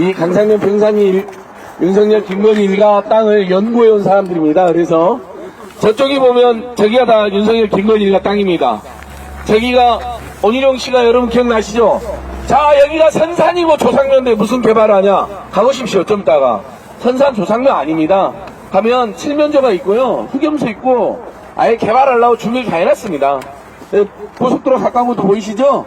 이 강상면 병산이 윤석열 김건희 일가 땅을 연구해 온 사람들입니다. 그래서 저쪽에 보면 저기가 다 윤석열 김건희 일가 땅입니다. 저기가 원희룡 씨가 여러분 기억나시죠? 자, 여기가 선산이고 조상면인데 무슨 개발하냐? 가보십시오. 좀 이따가. 선산 조상면 아닙니다. 가면 칠면조가 있고요, 흑염소 있고 아예 개발하려고 준비를 다 해놨습니다. 고속도로 가까운 것도 보이시죠?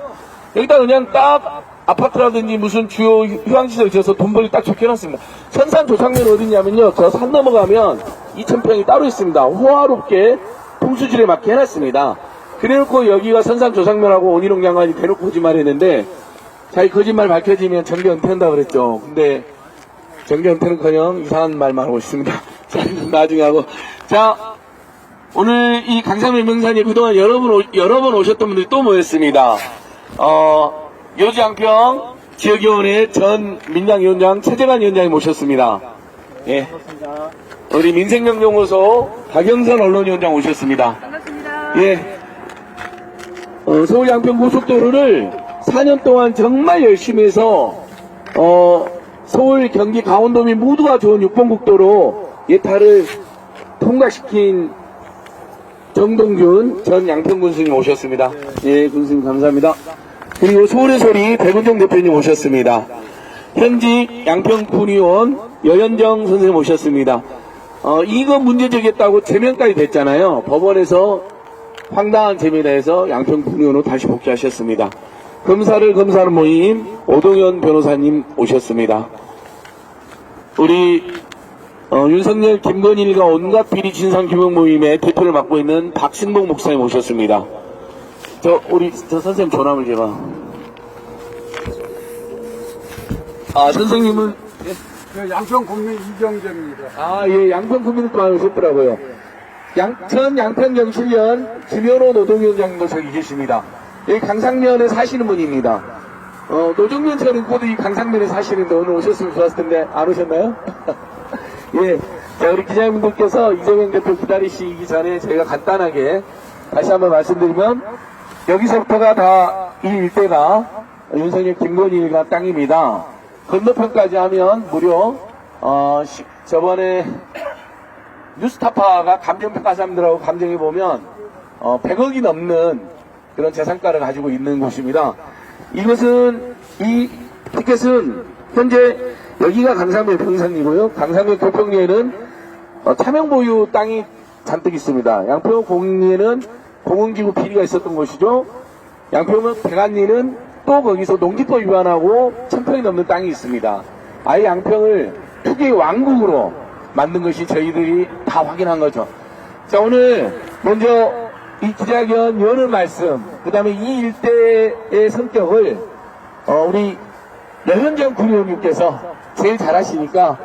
여기다 그냥 딱 아파트라든지 무슨 주요 휴양시설 지어서 돈 벌리 딱 적혀놨습니다. 선산 조상면 어디냐면요, 저 산 넘어가면 2,000평이 따로 있습니다. 호화롭게 풍수질에 맞게 해놨습니다. 그래놓고 여기가 선산 조상면하고 원희룡 장관이 대놓고 거짓말했는데, 자기 거짓말 밝혀지면 정계 은퇴한다 그랬죠. 근데 정계 은퇴는커녕 이상한 말만 하고 있습니다. 자, 나중에 하고. 자, 오늘 이 강상면 명산이 그동안 여러 번 오셨던 분들이 또 모였습니다. 여주양평 지역위원회 전 민장위원장 최재관 위원장이 모셨습니다. 예. 우리 민생경영연구소 박영선 언론위원장 오셨습니다. 반갑습니다. 예. 서울 양평 고속도로를 4년 동안 정말 열심히 해서 서울, 경기, 강원도 민 모두가 좋은 6번 국도로 예타를 통과시킨 정동균 전 양평 군수님 오셨습니다. 예, 군수님 감사합니다. 그리고 서울의 소리 백운정 대표님 오셨습니다. 현직 양평 군의원 여현정 선생님 오셨습니다. 이거 문제제기했다고 제명까지 됐잖아요. 법원에서 황당한 죄미다 해서 양평 군의원으로 다시 복귀하셨습니다. 검사를 검사하는 모임 오동현 변호사님 오셨습니다. 우리 윤석열 김건희가 온갖 비리 진상 규명 모임의 대표를 맡고 있는 박신봉 목사님 오셨습니다. 저 선생님 전화를 제가. 선생님은 양평 국민 이경재입니다. 예, 양평 국민을 또 오셨더라고요. 전 양평경실련 김현호 노동위원장님도 저기 계십니다. 여기 강상면에 사시는 분입니다. 노정면 저는 곧 이 강상면에 사시는데 오늘 오셨으면 좋았을 텐데 안 오셨나요? 예. 자, 우리 기자님들께서 이재명 대표 기다리시기 전에 저희가 간단하게 다시 한번 말씀드리면, 여기서부터가 다 이 일대가 윤석열 김건희 일가 땅입니다. 건너편까지 하면 무려 저번에 뉴스타파가 감정평가 사람들하고 감정해보면 100억이 넘는 그런 재산가를 가지고 있는 곳입니다. 이것은, 이 티켓은 현재 여기가 강상면 평산이고요. 강상면 교평리에는 차명보유 땅이 잔뜩 있습니다. 양평 공리에는 공원기구 비리가 있었던 곳이죠. 양평은 백안리는 또 거기서 농지법 위반하고 1,000평이 넘는 땅이 있습니다. 아예 양평을 투기 왕국으로 만든 것이 저희들이 다 확인한 거죠. 자, 오늘 먼저 이 기자회견 여는 말씀, 그 다음에 이 일대의 성격을 우리 여현정 군의원님께서 제일 잘하시니까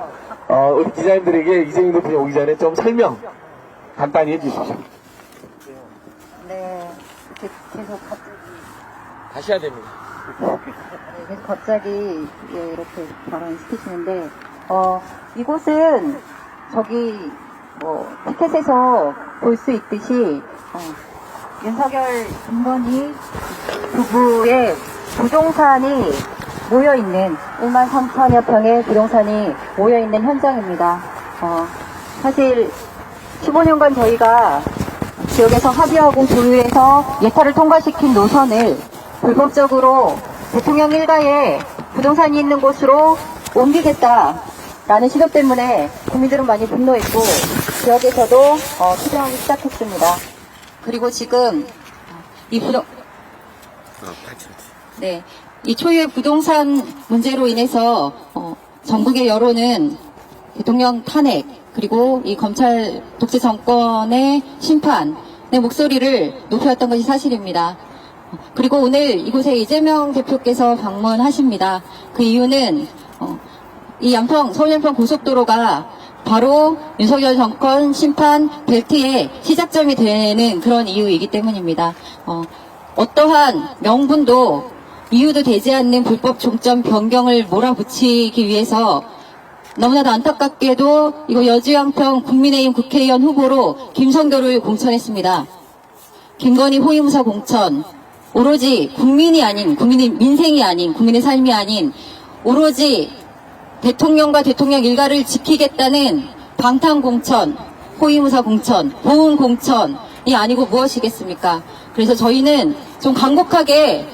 우리 기자님들에게 이재명 대표님 오기 전에 좀 설명 간단히 해주십시오. 네, 이렇게 계속 다시 해야 됩니다. 계속 갑자기 이렇게 발언시키시는데, 이곳은 저기 티켓에서 볼 수 있듯이 윤석열 김건희 부부의 부동산이 모여있는 1만 3천여 평의 부동산이 모여있는 현장입니다. 사실 15년간 저희가 지역에서 합의하고 조율해서 예타를 통과시킨 노선을 불법적으로 대통령 일가에 부동산이 있는 곳으로 옮기겠다라는 시도 때문에 국민들은 많이 분노했고 지역에서도 투쟁하기 시작했습니다. 그리고 지금 이 초유의 부동산 문제로 인해서 전국의 여론은 대통령 탄핵 그리고 이 검찰 독재 정권의 심판의 목소리를 높여왔던 것이 사실입니다. 그리고 오늘 이곳에 이재명 대표께서 방문하십니다. 그 이유는 이 서울 양평 고속도로가 바로 윤석열 정권 심판 벨트의 시작점이 되는 그런 이유이기 때문입니다. 어떠한 명분도 이유도 되지 않는 불법 종점 변경을 몰아붙이기 위해서 너무나도 안타깝게도 이거 여주양평 국민의힘 국회의원 후보로 김성교를 공천했습니다. 김건희 호위무사 공천, 오로지 국민이 아닌, 국민의 민생이 아닌, 국민의 삶이 아닌, 오로지 대통령과 대통령 일가를 지키겠다는 방탄공천, 호위무사 공천, 보훈 공천이 아니고 무엇이겠습니까? 그래서 저희는 좀 간곡하게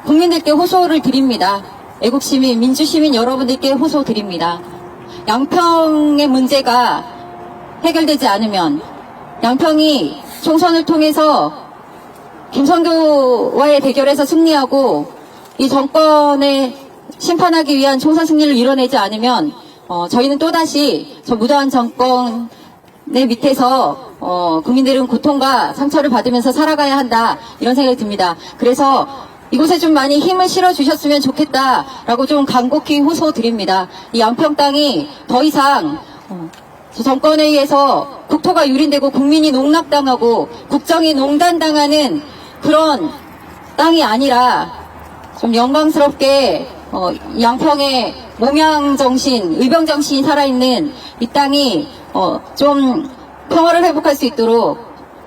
국민들께 호소를 드립니다. 애국시민, 민주시민 여러분들께 호소드립니다. 양평의 문제가 해결되지 않으면 양평이 총선을 통해서 김성교와의 대결에서 승리하고 이 정권에 심판하기 위한 총선 승리를 이뤄내지 않으면 저희는 또다시 저 무도한 정권의 밑에서 국민들은 고통과 상처를 받으면서 살아가야 한다 이런 생각이 듭니다. 그래서 이곳에 좀 많이 힘을 실어주셨으면 좋겠다라고 좀 간곡히 호소드립니다. 이 양평 땅이 더 이상 저 정권에 의해서 국토가 유린되고 국민이 농락당하고 국정이 농단당하는 그런 땅이 아니라 좀 영광스럽게 양평의 몽양정신, 의병정신이 살아있는 이 땅이 좀 평화를 회복할 수 있도록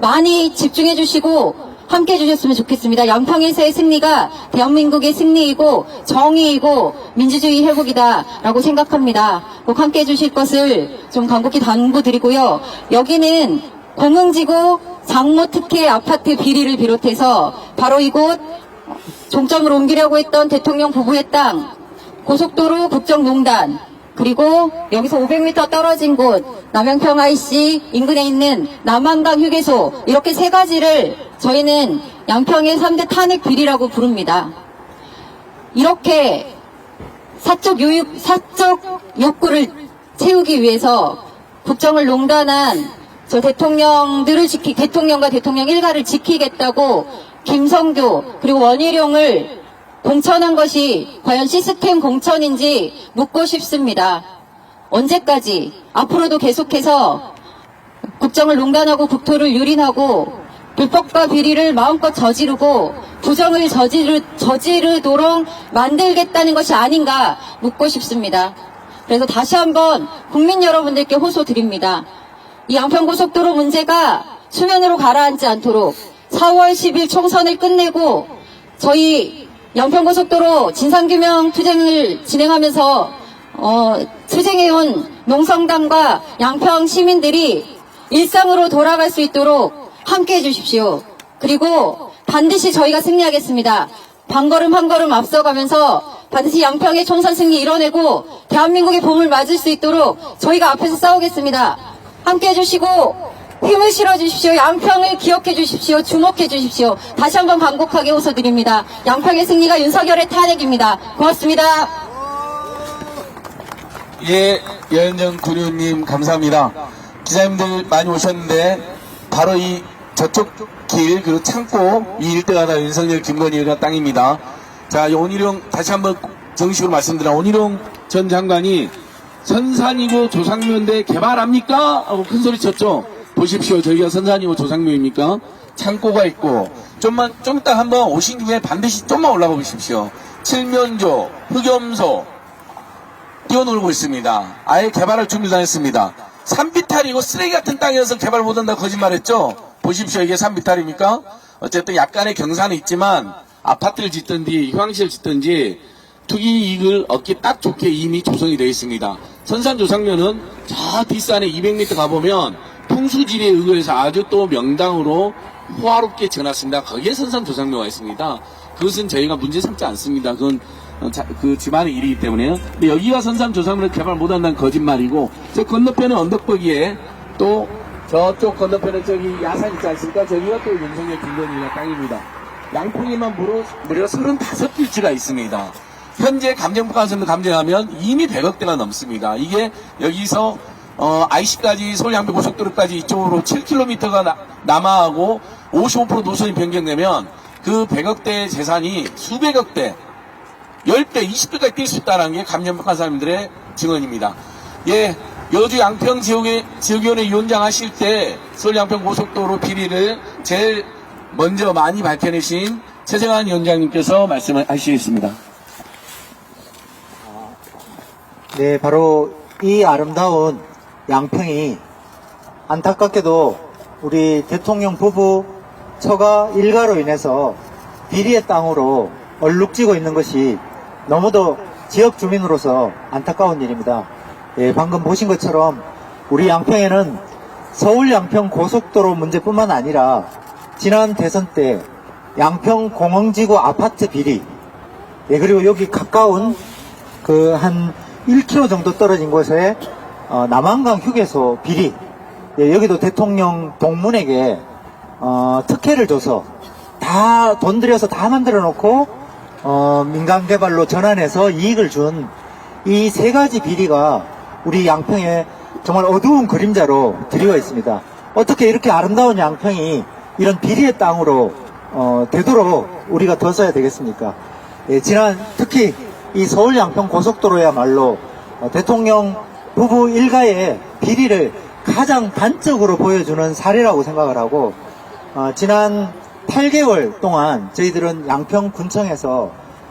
많이 집중해 주시고 함께 해주셨으면 좋겠습니다. 양평에서의 승리가 대한민국의 승리이고 정의이고 민주주의 회복이다라고 생각합니다. 꼭 함께 해주실 것을 좀 간곡히 당부드리고요. 여기는 공흥지구 장모특혜 아파트 비리를 비롯해서 바로 이곳 종점을 옮기려고 했던 대통령 부부의 땅, 고속도로 국정농단, 그리고 여기서 500m 떨어진 곳 남양평 IC 인근에 있는 남한강 휴게소, 이렇게 세 가지를 저희는 양평의 3대 탄핵 비리라고 부릅니다. 이렇게 사적 욕구를 채우기 위해서 국정을 농단한 저 대통령과 대통령 일가를 지키겠다고 김성교 그리고 원희룡을 공천한 것이 과연 시스템 공천인지 묻고 싶습니다. 언제까지? 앞으로도 계속해서 국정을 농단하고 국토를 유린하고 불법과 비리를 마음껏 저지르고 부정을 저지르도록 만들겠다는 것이 아닌가 묻고 싶습니다. 그래서 다시 한번 국민 여러분들께 호소드립니다. 이 양평고속도로 문제가 수면으로 가라앉지 않도록 4월 10일 총선을 끝내고 저희 양평고속도로 진상규명 투쟁을 진행하면서 투쟁해온 농성당과 양평 시민들이 일상으로 돌아갈 수 있도록 함께 해주십시오. 그리고 반드시 저희가 승리하겠습니다. 반걸음 한 걸음 앞서가면서 반드시 양평의 총선 승리 이뤄내고 대한민국의 봄을 맞을 수 있도록 저희가 앞에서 싸우겠습니다. 함께 해주시고 힘을 실어주십시오. 양평을 기억해 주십시오. 주목해 주십시오. 다시 한번 간곡하게 호소드립니다. 양평의 승리가 윤석열의 탄핵입니다. 고맙습니다. 예, 여현정 군의원님 감사합니다. 기자님들 많이 오셨는데 바로 이 저쪽 길 그리고 창고 이 일대가 다 윤석열 김건희가 땅입니다. 자, 원희룡 다시 한번 정식으로 말씀드려. 원희룡 전 장관이 선산이고 조상묘인데 개발합니까? 하고 큰 소리 쳤죠. 보십시오. 저희가 선산이고 조상묘입니까? 창고가 있고 좀 이따 한번 오신 김에 반드시 좀만 올라가 보십시오. 칠면조, 흑염소 뛰어놀고 있습니다. 아예 개발할 준비도 안 했습니다. 산비탈이고 쓰레기 같은 땅이어서 개발 못한다고 거짓말했죠. 보십시오. 이게 산비탈입니까? 어쨌든 약간의 경사는 있지만 아파트를 짓든지 휴양시를 짓든지 투기 이익을 얻기 딱 좋게 이미 조성이 되어 있습니다. 선산조상묘는 저 뒷산에 200m 가보면 풍수지리에 의거해서 아주 또 명당으로 호화롭게 지어놨습니다. 거기에 선산조상묘가 있습니다. 그것은 저희가 문제 삼지 않습니다. 그건 그 집안의 일이기 때문에요. 근데 여기가 선산조상묘를 개발 못한다는 거짓말이고, 저 건너편은 언덕거기에 또 저쪽 건너편에 저기 야산 있지 않습니까? 저기가 또 윤석열 김건희가 땅입니다. 양평에만 무려 35필지가 있습니다. 현재 감정평가선을 감정하면 이미 100억대가 넘습니다. 이게 여기서 IC까지 서울 양평 고속도로까지 이쪽으로 7km가 남하하고 55% 노선이 변경되면 그 100억대 재산이 수백억대, 10배, 20배까지 뛸 수 있다는 게 감정평가사님들의 증언입니다. 예, 여주 양평 지역위원회 위원장 하실 때 서울 양평 고속도로 비리를 제일 먼저 많이 밝혀내신 최생환 위원장님께서 말씀하시겠습니다. 네, 바로 이 아름다운 양평이 안타깝게도 우리 대통령 부부 처가 일가로 인해서 비리의 땅으로 얼룩지고 있는 것이 너무도 지역 주민으로서 안타까운 일입니다. 예, 방금 보신 것처럼 우리 양평에는 서울 양평 고속도로 문제뿐만 아니라 지난 대선 때 양평 공흥지구 아파트 비리, 예, 그리고 여기 가까운 그 한 1km 정도 떨어진 곳에 남한강 휴게소 비리, 예, 여기도 대통령 동문에게 특혜를 줘서 다 돈 들여서 다 만들어 놓고 민간 개발로 전환해서 이익을 준 이 세 가지 비리가 우리 양평에 정말 어두운 그림자로 드리워 있습니다. 어떻게 이렇게 아름다운 양평이 이런 비리의 땅으로 되도록 우리가 더 써야 되겠습니까? 예, 지난 특히 이 서울 양평 고속도로야말로 대통령 부부 일가의 비리를 가장 단적으로 보여주는 사례라고 생각을 하고, 지난 8개월 동안 저희들은 양평군청에서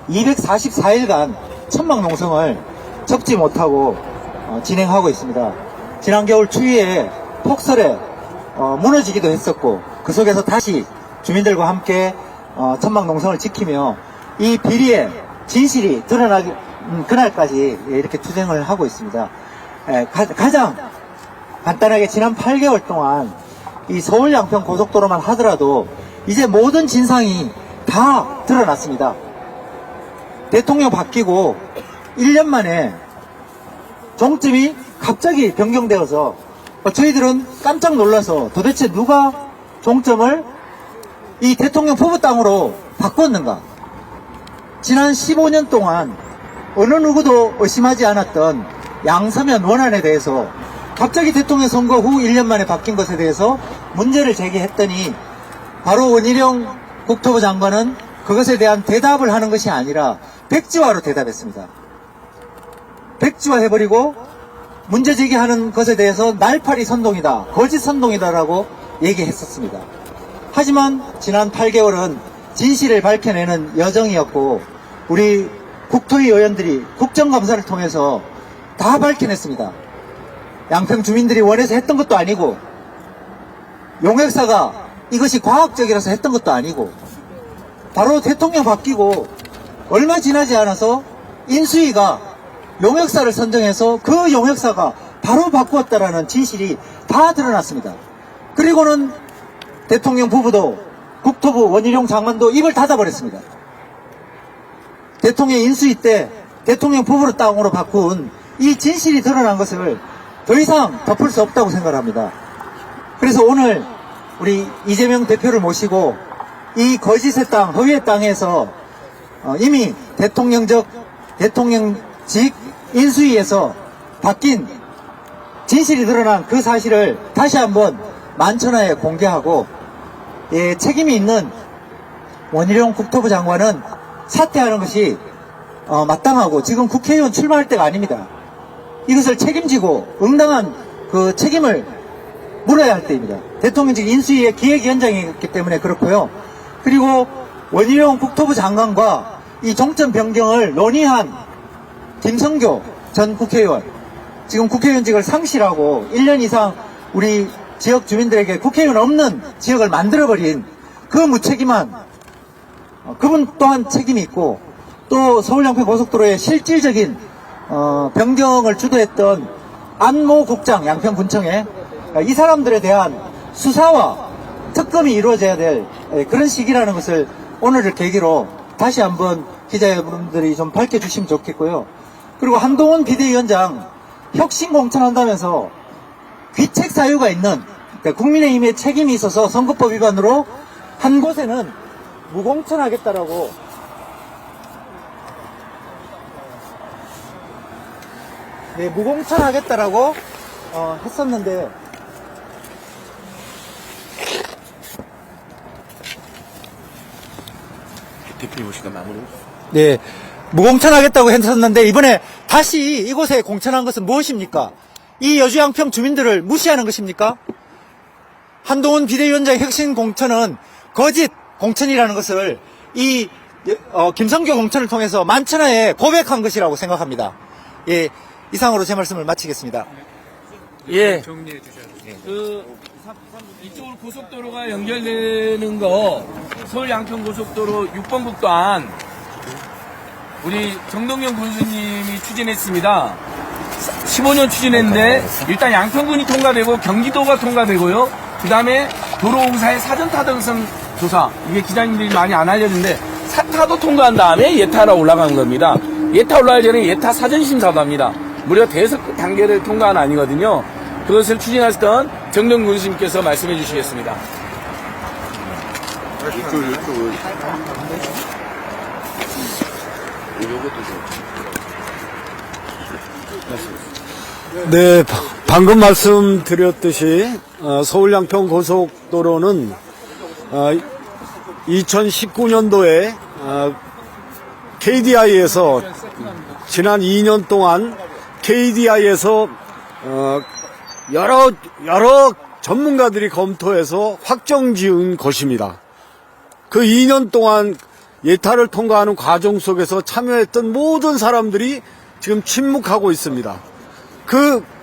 244일간 천막 농성을 접지 못하고 진행하고 있습니다. 지난 겨울 추위에 폭설에 무너지기도 했었고, 그 속에서 다시 주민들과 함께 천막 농성을 지키며 이 비리의 진실이 드러나기 그날까지 이렇게 투쟁을 하고 있습니다. 가장 간단하게 지난 8개월 동안 이 서울 양평 고속도로만 하더라도 이제 모든 진상이 다 드러났습니다. 대통령 바뀌고 1년 만에 종점이 갑자기 변경되어서 저희들은 깜짝 놀라서 도대체 누가 종점을 이 대통령 후보 땅으로 바꿨는가? 지난 15년 동안 어느 누구도 의심하지 않았던 양서면 원안에 대해서 갑자기 대통령 선거 후 1년 만에 바뀐 것에 대해서 문제를 제기했더니 바로 원희룡 국토부 장관은 그것에 대한 대답을 하는 것이 아니라 백지화로 대답했습니다. 백지화해버리고 문제 제기하는 것에 대해서 날파리 선동이다, 거짓 선동이다라고 얘기했었습니다. 하지만 지난 8개월은 진실을 밝혀내는 여정이었고 우리 국토위 의원들이 국정감사를 통해서 다 밝혀냈습니다. 양평 주민들이 원해서 했던 것도 아니고 용역사가 이것이 과학적이라서 했던 것도 아니고 바로 대통령 바뀌고 얼마 지나지 않아서 인수위가 용역사를 선정해서 그 용역사가 바로 바꾸었다라는 진실이 다 드러났습니다. 그리고는 대통령 부부도 국토부 원희룡 장관도 입을 닫아버렸습니다. 대통령 인수위 때 대통령 부부를 땅으로 바꾼 이 진실이 드러난 것을 더 이상 덮을 수 없다고 생각합니다. 그래서 오늘 우리 이재명 대표를 모시고 이 거짓의 땅, 허위의 땅에서 이미 대통령직 인수위에서 바뀐 진실이 드러난 그 사실을 다시 한번 만천하에 공개하고, 예, 책임이 있는 원희룡 국토부 장관은 사퇴하는 것이 마땅하고 지금 국회의원 출마할 때가 아닙니다. 이것을 책임지고 응당한 그 책임을 물어야 할 때입니다. 대통령직 인수위의 기획위원장이기 때문에 그렇고요. 그리고 원희룡 국토부 장관과 이 종점 변경을 논의한 김성교 전 국회의원, 지금 국회의원직을 상실하고 1년 이상 우리 지역 주민들에게 국회의원 없는 지역을 만들어버린 그 무책임한 그분 또한 책임이 있고, 또 서울 양평 고속도로의 실질적인 변경을 주도했던 안모 국장 양평군청에 이 사람들에 대한 수사와 특검이 이루어져야 될 그런 시기라는 것을 오늘을 계기로 다시 한번 기자 여러분들이 좀 밝혀주시면 좋겠고요. 그리고 한동훈 비대위원장 혁신 공천한다면서 귀책 사유가 있는, 그러니까 국민의힘에 책임이 있어서 선거법 위반으로 한 곳에는 무공천하겠다라고 무공천하겠다라고 했었는데, 대표님 오시면 마무리. 네, 무공천하겠다고 했었는데 이번에 다시 이곳에 공천한 것은 무엇입니까? 이 여주양평 주민들을 무시하는 것입니까? 한동훈 비대위원장 혁신 공천은 거짓 공천이라는 것을 이 김성교 공천을 통해서 만천하에 고백한 것이라고 생각합니다. 예, 이상으로 제 말씀을 마치겠습니다. 예. 이쪽으로 고속도로가 연결되는 거, 서울 양평 고속도로 6번 국도 안 우리 정동영 군수님이 추진했습니다. 15년 추진했는데 일단 양평군이 통과되고 경기도가 통과되고요. 그 다음에 도로공사의 사전타당성 조사, 이게 기자님들이 많이 안 알려주는데 사타도 통과한 다음에 예타로 올라가는 겁니다. 예타 올라가기 전에 예타 사전심사도 합니다. 무려 대석 단계를 통과한 아니거든요. 그것을 추진하셨던 정동영 군수님께서 말씀해 주시겠습니다. 네, 방금 말씀드렸듯이 서울 양평 고속도로는 2019년도에 KDI에서 지난 2년 동안 KDI에서 여러 전문가들이 검토해서 확정 지은 것입니다. 그 2년 동안 예타를 통과하는 과정 속에서 참여했던 모든 사람들이 지금 침묵하고 있습니다.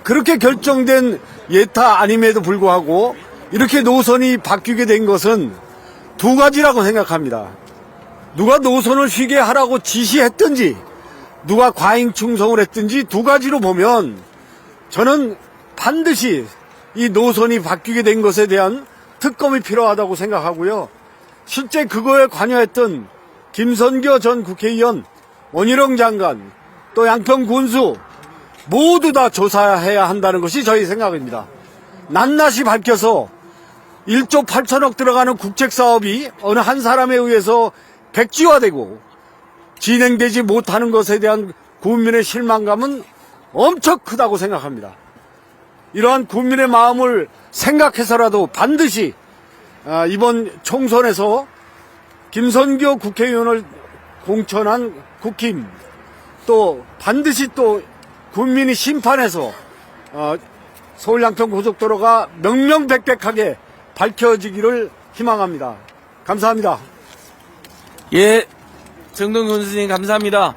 그렇게 결정된 예타 아님에도 불구하고 이렇게 노선이 바뀌게 된 것은 두 가지라고 생각합니다. 누가 노선을 휘게 하라고 지시했든지 누가 과잉 충성을 했든지 두 가지로 보면 저는 반드시 이 노선이 바뀌게 된 것에 대한 특검이 필요하다고 생각하고요. 실제 그거에 관여했던 김선교 전 국회의원, 원희룡 장관, 또 양평 군수 모두 다 조사해야 한다는 것이 저희 생각입니다. 낱낱이 밝혀서 1조 8천억 들어가는 국책사업이 어느 한 사람에 의해서 백지화되고 진행되지 못하는 것에 대한 국민의 실망감은 엄청 크다고 생각합니다. 이러한 국민의 마음을 생각해서라도 반드시 이번 총선에서 김선교 국회의원을 공천한 국힘, 또 반드시 또 국민이 심판해서 서울 양평 고속도로가 명명백백하게 밝혀지기를 희망합니다. 감사합니다. 예, 정동영 군수님 감사합니다.